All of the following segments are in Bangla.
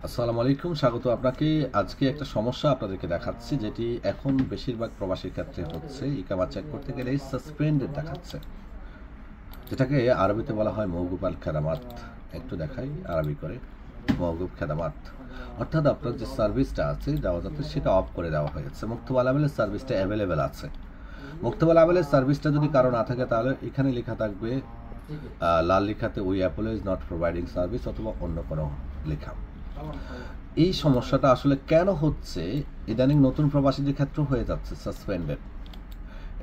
আসসালামু আলাইকুম, স্বাগত আপনাকে। আজকে একটা সমস্যা আপনাদেরকে দেখাচ্ছি, যেটি এখন বেশিরভাগ প্রবাসীর ক্ষেত্রে হচ্ছে। ইকামা চেক করতে গেলে সাসপেন্ডেড দেখাচ্ছে, যেটাকে আরবিতে বলা হয় মওকুফ আল খেদামাত। একটু দেখাই আরবি করে, মওকুফ খেদামাত অর্থাৎ আপনার যে সার্ভিসটা আছে যাওয়াতে সেটা অফ করে দেওয়া হয়েছে। মুক্তব আল আমেলের সার্ভিসটা অ্যাভেলেবেল আছে। মুক্তব আল আমেলের সার্ভিসটা যদি কারো না থাকে তাহলে এখানে লেখা থাকবে লাল লেখাতে উই অ্যাপোলোজ নট প্রোভাইডিং সার্ভিস, অথবা অন্য কোনো লেখা। এই সমস্যাটা আসলে কেন হচ্ছে, ইদানিং নতুন প্রবাসীদের ক্ষেত্রে হয়ে যাচ্ছে সাসপেন্ডেড।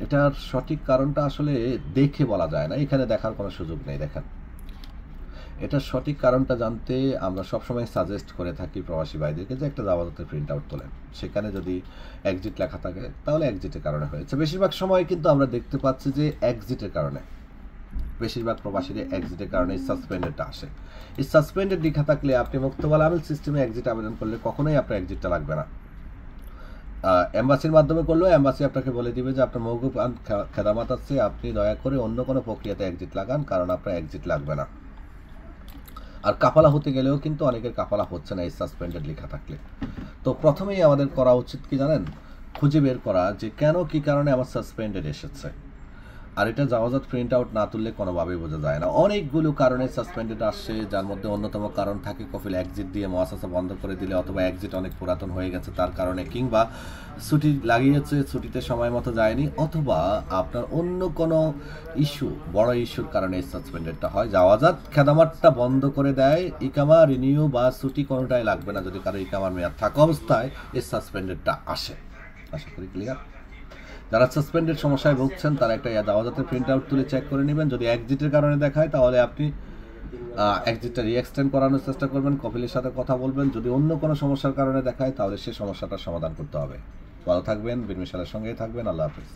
এটার সঠিক কারণটা আসলে দেখে বলা যায় না, এখানে দেখার কোনো সুযোগ নেই। দেখেন, এটার সঠিক কারণটা জানতে আমরা সবসময় সাজেস্ট করে থাকি প্রবাসী ভাইদেরকে যে একটা জাওয়াজাতের প্রিন্ট আউট তোলেন। সেখানে যদি এক্সিট লেখা থাকে তাহলে এক্সিটের কারণে হয়েছে। বেশিরভাগ সময় কিন্তু আমরা দেখতে পাচ্ছি যে এক্সিটের কারণে, বেশিরভাগ প্রবাসীদের এক্সিটের কারণে সাসপেন্ডেডটা আসে। এই সাসপেন্ডেড লেখা থাকলে আপনি মুক্তব আল আমেল সিস্টেমে এক্সিট আবেদন করলে কখনোই আপনার এক্সিটটা লাগবে না। এম্বাসির মাধ্যমে করলেও এম্বাসি আপনাকে বলে দিবে যে আপনার মওকুফ আল খেদামাত আছে, আপনি দয়া করে অন্য কোনো প্রক্রিয়াতে এক্সিট লাগান, কারণ আপনার এক্সিট লাগবে না। আর কাফালা হতে গেলেও কিন্তু অনেকের কাফালা হচ্ছে না এই সাসপেন্ডেড লেখা থাকলে। তো প্রথমেই আমাদের করা উচিত কি জানেন, খুঁজে বের করা যে কেন কি কারণে আমার সাসপেন্ডেড এসেছে। আর এটা জাওয়াজাত প্রিন্ট আউট না তুললে কোনোভাবেই বোঝা যায় না। অনেকগুলো কারণে সাসপেন্ডেড আসছে, যার মধ্যে অন্যতম কারণ থাকে কফিল এক্সিট দিয়ে মুআসাসা বন্ধ করে দিলে, অথবা এক্সিট অনেক পুরাতন হয়ে গেছে তার কারণে, কিংবা ছুটি লাগিয়েছে ছুটিতে সময় মতো যায়নি, অথবা আপনার অন্য কোনো ইস্যু, বড় ইস্যুর কারণে এই সাসপেন্ডেডটা হয়। জাওয়াজাত খেদামাতটা বন্ধ করে দেয়, ইকামা রিনিউ বা ছুটি কোনোটাই লাগবে না যদি কারো ইকামার মেয়াদ থাকা অবস্থায় এই সাসপেন্ডেডটা আসে। আশা করি ক্লিয়ার। যারা সাসপেন্ডেড সমস্যায় ভুগছেন তারা একটা জাওয়াজাতের প্রিন্ট আউট তুলে চেক করে নেবেন। যদি এক্সিটের কারণে দেখায় তাহলে আপনি এক্সিটটা রিএক্সটেন্ড করানোর চেষ্টা করবেন, কপিলের সাথে কথা বলবেন। যদি অন্য কোনো সমস্যার কারণে দেখায় তাহলে সে সমস্যাটার সমাধান করতে হবে। ভালো থাকবেন, বিন মিশালের সঙ্গেই থাকবেন। আল্লাহ হাফিজ।